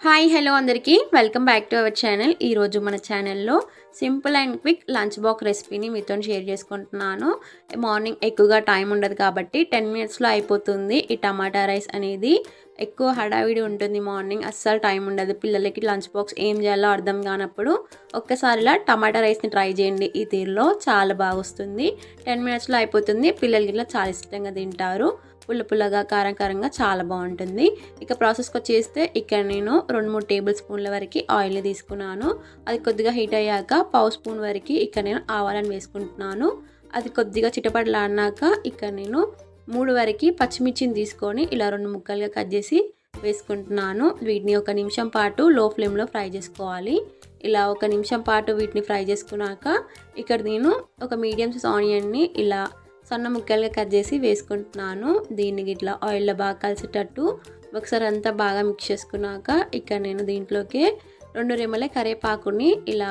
Hi hello అందరికీ welcome back to our channel. ఈరోజు మన ఛానల్లో simple and quick lunch box రెసిపీని మీతో షేర్ చేసుకుంటున్నాను. మార్నింగ్ ఎక్కువగా టైం ఉండదు కాబట్టి 10 మినిట్స్లో అయిపోతుంది. ఈ టమాటా రైస్ అనేది ఎక్కువ హడావిడి ఉంటుంది. మార్నింగ్ అస్సలు టైం ఉండదు. పిల్లలకి లంచ్ బాక్స్ ఏం చేయాలో అర్థం కానప్పుడు ఒక్కసారిలా టమాటా రైస్ని ట్రై చేయండి. ఈ తీరులో చాలా బాగా వస్తుంది. 10 మినిట్స్లో అయిపోతుంది. పిల్లలకి ఇట్లా చాలా ఇష్టంగా తింటారు. పుల్ల పుల్లగా కారం కారంగా చాలా బాగుంటుంది. ఇక ప్రాసెస్కి వచ్చేస్తే ఇక్కడ నేను 2-3 టేబుల్ స్పూన్ల వరకు ఆయిల్ తీసుకున్నాను. అది కొద్దిగా హీట్ అయ్యాక పావు స్పూన్ వరకు ఇక్కడ నేను ఆవాలను వేసుకుంటున్నాను. అది కొద్దిగా చిటపటలాడినాక ఇక్కడ నేను 3 వరకు పచ్చిమిర్చిని తీసుకొని ఇలా 2 ముక్కలుగా కట్ చేసి వేసుకుంటున్నాను. వీటిని 1 నిమిషం పాటు లో ఫ్లేమ్లో ఫ్రై చేసుకోవాలి. ఇలా 1 నిమిషం పాటు వీటిని ఫ్రై చేసుకున్నాక ఇక్కడ నేను ఒక మీడియం సైజ్ ఆనియన్ని ఇలా సన్న ముక్కలుగా కట్ చేసి వేసుకుంటున్నాను. దీన్ని ఇట్లా ఆయిల్లో బాగా కలిసేటట్టు ఒకసారి అంతా బాగా మిక్స్ చేసుకున్నాక ఇక్కడ నేను దీంట్లోకి 2 రెమ్మల కరివేపాకుని ఇలా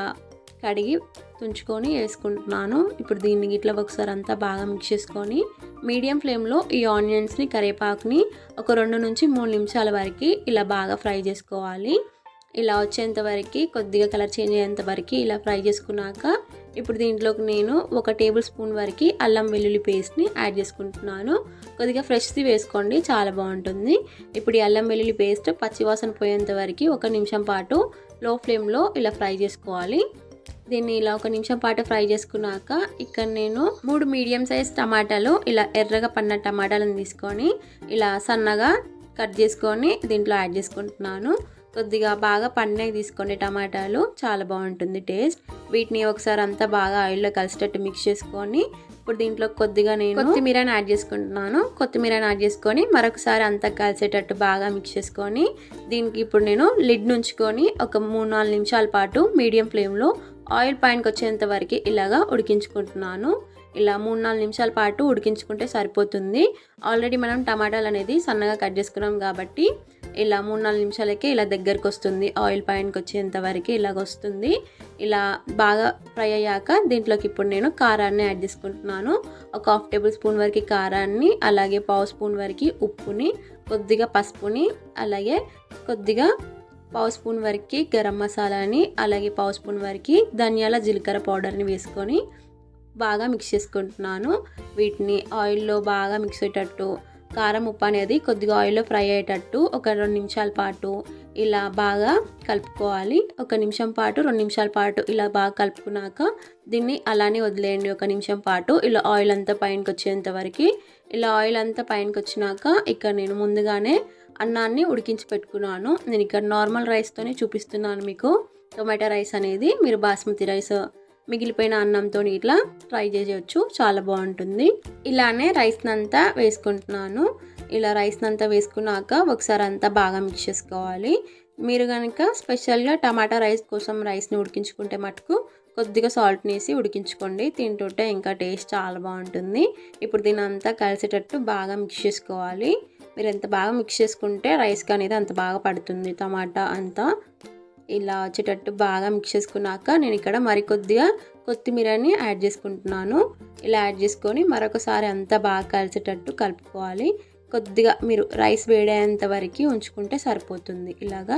కడిగి తుంచుకొని వేసుకుంటున్నాను. ఇప్పుడు దీన్ని ఇట్లా ఒకసారి అంతా బాగా మిక్స్ చేసుకొని మీడియం ఫ్లేమ్లో ఈ ఆనియన్స్ని కరివేపాకుని ఒక 2 నుంచి 3 నిమిషాల వరకు ఇలా బాగా ఫ్రై చేసుకోవాలి. ఇలా వచ్చేంత వరకు కొద్దిగా కలర్ చేంజ్ అయ్యేంత వరకు ఇలా ఫ్రై చేసుకున్నాక ఇప్పుడు దీంట్లోకి నేను 1 టేబుల్ స్పూన్ వరకు అల్లం వెల్లుల్లి పేస్ట్ని యాడ్ చేసుకుంటున్నాను. కొద్దిగా ఫ్రెష్ది వేసుకోండి, చాలా బాగుంటుంది. ఇప్పుడు ఈ అల్లం వెల్లుల్లి పేస్ట్ పచ్చివాసన పోయేంత వరకు 1 నిమిషం పాటు లో ఫ్లేమ్లో ఇలా ఫ్రై చేసుకోవాలి. దీన్ని ఇలా 1 నిమిషం పాటు ఫ్రై చేసుకున్నాక ఇక్కడ నేను 3 మీడియం సైజ్ టమాటాలు ఇలా ఎర్రగా పన్న టమాటాలను తీసుకొని ఇలా సన్నగా కట్ చేసుకొని దీంట్లో యాడ్ చేసుకుంటున్నాను. కొద్దిగా బాగా పండినవి తీసుకోండి టమాటాలు, చాలా బాగుంటుంది టేస్ట్. వీటిని ఒకసారి అంతా బాగా ఆయిల్లో కలిసేటట్టు మిక్స్ చేసుకొని ఇప్పుడు దీంట్లో కొద్దిగా నేను కొత్తిమీరని యాడ్ చేసుకుంటున్నాను. కొత్తిమీరని యాడ్ చేసుకొని మరొకసారి అంతా కలిసేటట్టు బాగా మిక్స్ చేసుకొని దీనికి ఇప్పుడు నేను లిడ్ ఉంచుకొని ఒక 3-4 నిమిషాల పాటు మీడియం ఫ్లేమ్లో ఆయిల్ పైనకి వచ్చేంత వరకు ఇలాగా ఉడికించుకుంటున్నాను. ఇలా 3-4 నిమిషాల పాటు ఉడికించుకుంటే సరిపోతుంది. ఆల్రెడీ మనం టమాటాలు అనేది సన్నగా కట్ చేసుకున్నాం కాబట్టి ఇలా 3-4 నిమిషాలకే ఇలా దగ్గరకు వస్తుంది. ఆయిల్ పైనకి వచ్చేంత వరకు ఇలాగ వస్తుంది. ఇలా బాగా ఫ్రై అయ్యాక దీంట్లోకి ఇప్పుడు నేను కారాన్ని యాడ్ చేసుకుంటున్నాను. ఒక 1/2 టేబుల్ స్పూన్ వరకు కారాన్ని, అలాగే పావు స్పూన్ వరకు ఉప్పుని, కొద్దిగా పసుపుని, అలాగే కొద్దిగా పావు స్పూన్ వరకు గరం మసాలాని, అలాగే పావు స్పూన్ వరకు ధనియాల జీలకర్ర పౌడర్ని వేసుకొని బాగా మిక్స్ చేసుకుంటున్నాను. వీటిని ఆయిల్లో బాగా మిక్స్ అయ్యేటట్టు కారం ఉప్పు అనేది కొద్దిగా ఆయిల్లో ఫ్రై అయ్యేటట్టు ఒక 2 నిమిషాల పాటు ఇలా బాగా కలుపుకోవాలి. 1 నిమిషం పాటు 2 నిమిషాల పాటు ఇలా బాగా కలుపుకున్నాక దీన్ని అలానే వదిలేయండి. 1 నిమిషం పాటు ఇలా ఆయిల్ అంతా పైనకి వచ్చేంత వరకు. ఇలా ఆయిల్ అంతా పైనకి వచ్చినాక ఇక్కడ నేను ముందుగానే అన్నాన్ని ఉడికించి పెట్టుకున్నాను. నేను ఇక్కడ నార్మల్ రైస్తోనే చూపిస్తున్నాను మీకు. టొమాటో రైస్ అనేది మీరు బాస్మతి రైస్ మిగిలిపోయిన అన్నంతో ఇట్లా ట్రై చేయవచ్చు, చాలా బాగుంటుంది. ఇలానే రైస్ని అంతా వేసుకుంటున్నాను. ఇలా రైస్ని అంతా వేసుకున్నాక ఒకసారి అంతా బాగా మిక్స్ చేసుకోవాలి. మీరు కనుక స్పెషల్గా టమాటా రైస్ కోసం రైస్ని ఉడికించుకుంటే మటుకు కొద్దిగా సాల్ట్ని వేసి ఉడికించుకోండి. తింటుంటే ఇంకా టేస్ట్ చాలా బాగుంటుంది. ఇప్పుడు దీని అంతా కలిసేటట్టు బాగా మిక్స్ చేసుకోవాలి. మీరు ఎంత బాగా మిక్స్ చేసుకుంటే రైస్కి అనేది అంత బాగా పడుతుంది. టమాటా అంతా ఇలా వచ్చేటట్టు బాగా మిక్స్ చేసుకున్నాక నేను ఇక్కడ మరికొద్దిగా కొత్తిమీరని యాడ్ చేసుకుంటున్నాను. ఇలా యాడ్ చేసుకొని మరొకసారి అంతా బాగా కలిసేటట్టు కలుపుకోవాలి. కొద్దిగా మీరు రైస్ వేడేంత వరకు ఉంచుకుంటే సరిపోతుంది. ఇలాగా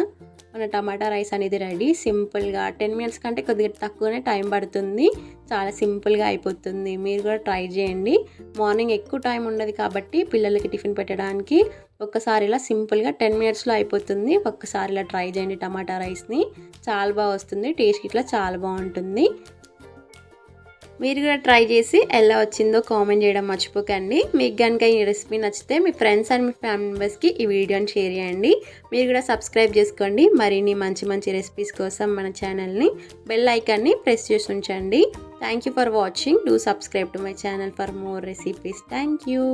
మన టమాటా రైస్ అనేది రెడీ. సింపుల్గా 10 మినిట్స్ కంటే కొద్దిగా తక్కువనే టైం పడుతుంది. చాలా సింపుల్గా అయిపోతుంది. మీరు కూడా ట్రై చేయండి. మార్నింగ్ ఎక్కువ టైం ఉండదు కాబట్టి పిల్లలకి టిఫిన్ పెట్టడానికి ఒక్కసారి ఇలా సింపుల్గా 10 మినిట్స్లో అయిపోతుంది. ఒక్కసారి ఇలా ట్రై చేయండి టమాటా రైస్ని, చాలా బాగా వస్తుంది. టేస్ట్ ఇట్లా చాలా బాగుంటుంది. మీరు కూడా ట్రై చేసి ఎలా వచ్చిందో కామెంట్ చేయడం మర్చిపోకండి. మీకు కనుక ఈ రెసిపీ నచ్చితే మీ ఫ్రెండ్స్ అండ్ మీ ఫ్యామిలీ మెంబర్స్కి ఈ వీడియోని షేర్ చేయండి. మీరు కూడా సబ్స్క్రైబ్ చేసుకోండి. మరిన్ని మంచి మంచి రెసిపీస్ కోసం మన ఛానల్ని బెల్ ఐకాన్ని ప్రెస్ చేసి ఉంచండి. Thank you for watching. Do subscribe to my channel for more recipes. Thank you.